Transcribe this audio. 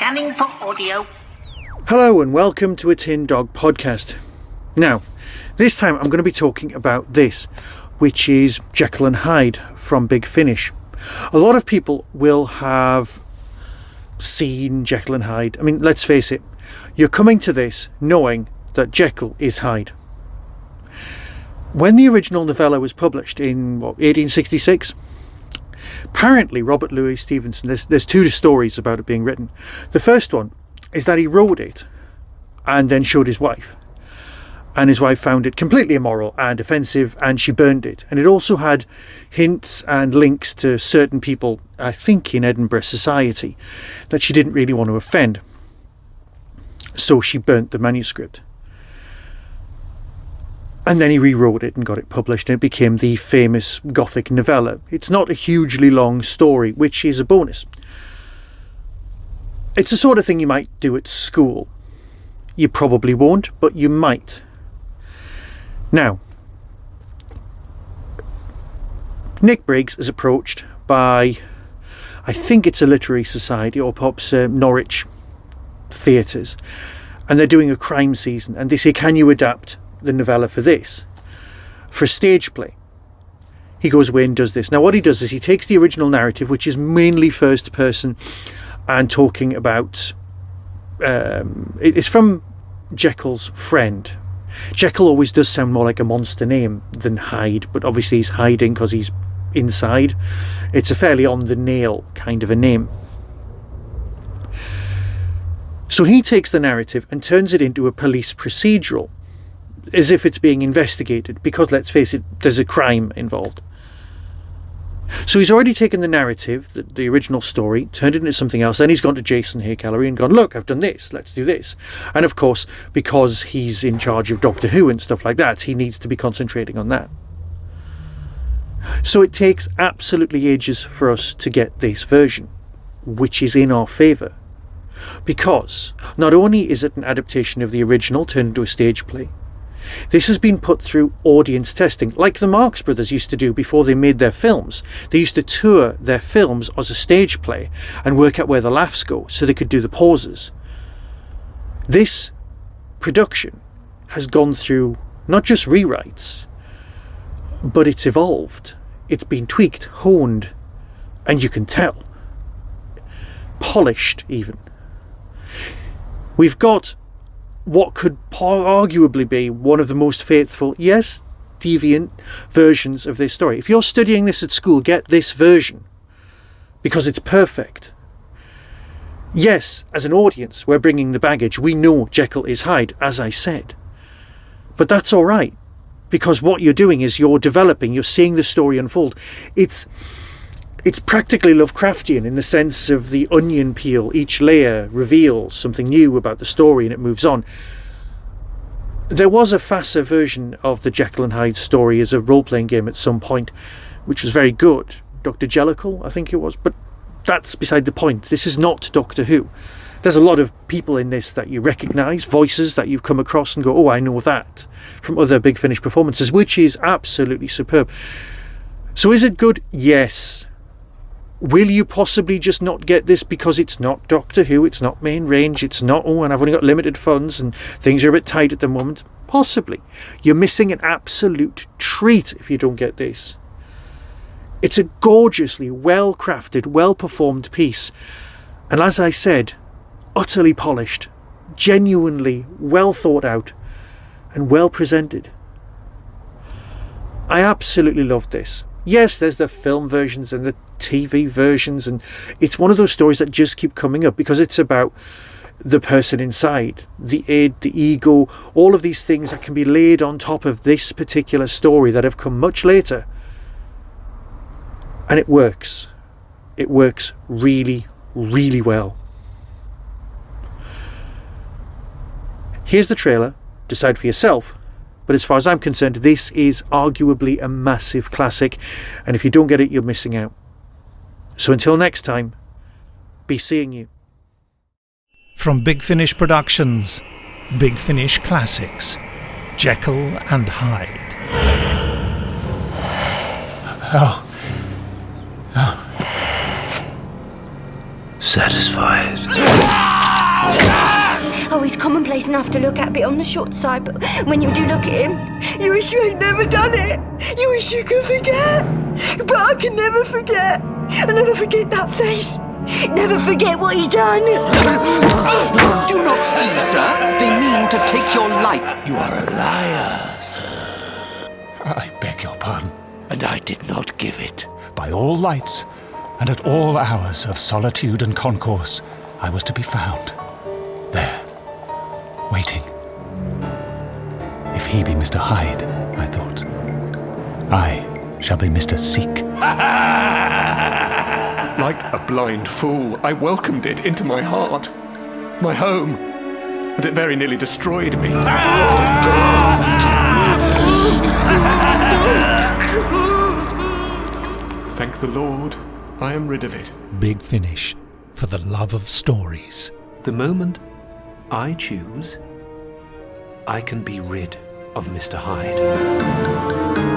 Scanning for audio. Hello and welcome to a Tin Dog podcast. Now, this time I'm going to be talking about this, which is Jekyll and Hyde from Big Finish. A lot of people will have seen Jekyll and Hyde. I mean, let's face it, you're coming to this knowing that Jekyll is Hyde. When the original novella was published in 1866, apparently Robert Louis Stevenson, there's two stories about it being written. The first one is that he wrote it and then showed his wife. And his wife found it completely immoral and offensive, and she burned it. And it also had hints and links to certain people, I think in Edinburgh society, that she didn't really want to offend. So she burnt the manuscript. And then he rewrote it and got it published, and it became the famous Gothic novella. It's not a hugely long story, which is a bonus. It's the sort of thing you might do at school. You probably won't, but you might. Now, Nick Briggs is approached by, I think it's a literary society, or perhaps Norwich theatres, and they're doing a crime season, and they say, can you adapt the novella for this, for a stage play? He goes away and does this. Now what he does is he takes the original narrative, which is mainly first person and talking about it's from Jekyll's friend. Jekyll always does sound more like a monster name than Hyde, but obviously he's hiding because he's inside. It's a fairly on the nail kind of a name. So he takes the narrative and turns it into a police procedural, as if it's being investigated, because let's face it, there's a crime involved. So he's already taken the narrative, the original story, turned it into something else. Then he's gone to Jason Hay Gallery and gone, look, I've done this, let's do this. And of course, because he's in charge of Doctor Who and stuff like that, he needs to be concentrating on that. So it takes absolutely ages for us to get this version, which is in our favour. Because not only is it an adaptation of the original turned into a stage play, this has been put through audience testing, like the Marx Brothers used to do before they made their films. They used to tour their films as a stage play and work out where the laughs go so they could do the pauses. This production has gone through not just rewrites, but it's evolved. It's been tweaked, honed, and you can tell. Polished, even. We've got what could arguably be one of the most faithful, yes, deviant versions of this story. If you're studying this at school, get this version, because it's perfect. Yes, as an audience, we're bringing the baggage. We know Jekyll is Hyde, as I said. But that's all right, because what you're doing is you're developing, you're seeing the story unfold. It's practically Lovecraftian in the sense of the onion peel. Each layer reveals something new about the story and it moves on. There was a faster version of the Jekyll and Hyde story as a role-playing game at some point, which was very good. Dr. Jellicle, I think it was. But that's beside the point. This is not Doctor Who. There's a lot of people in this that you recognise, voices that you've come across and go, oh, I know that, from other Big Finish performances, which is absolutely superb. So is it good? Yes. Will you possibly just not get this because it's not Doctor Who, it's not main range, it's not, oh, and I've only got limited funds and things are a bit tight at the moment? Possibly. You're missing an absolute treat if you don't get this. It's a gorgeously well-crafted, well-performed piece. And as I said, utterly polished, genuinely well thought out and well presented. I absolutely loved this. Yes, there's the film versions and the TV versions, and it's one of those stories that just keep coming up because it's about the person inside, the id, the ego, all of these things that can be laid on top of this particular story that have come much later. And it works. It works really, really well. Here's the trailer. Decide for yourself. But as far as I'm concerned, this is arguably a massive classic. And if you don't get it, you're missing out. So until next time, be seeing you. From Big Finish Productions, Big Finish Classics, Jekyll and Hyde. Satisfied. Oh, he's commonplace enough to look at, a bit on the short side, but when you do look at him, you wish you had never done it. You wish you could forget. But I can never forget. I'll never forget that face. Never forget what he done. Do not see, sir. They mean to take your life. You are a liar, sir. I beg your pardon. And I did not give it. By all lights, and at all hours of solitude and concourse, I was to be found. There, waiting. If he be Mr. Hyde, I thought, I shall be Mr. Seek. Like a blind fool, I welcomed it into my heart, my home, and it very nearly destroyed me. Thank the Lord, I am rid of it. Big Finish, for the love of stories. The moment I choose, I can be rid of Mr. Hyde.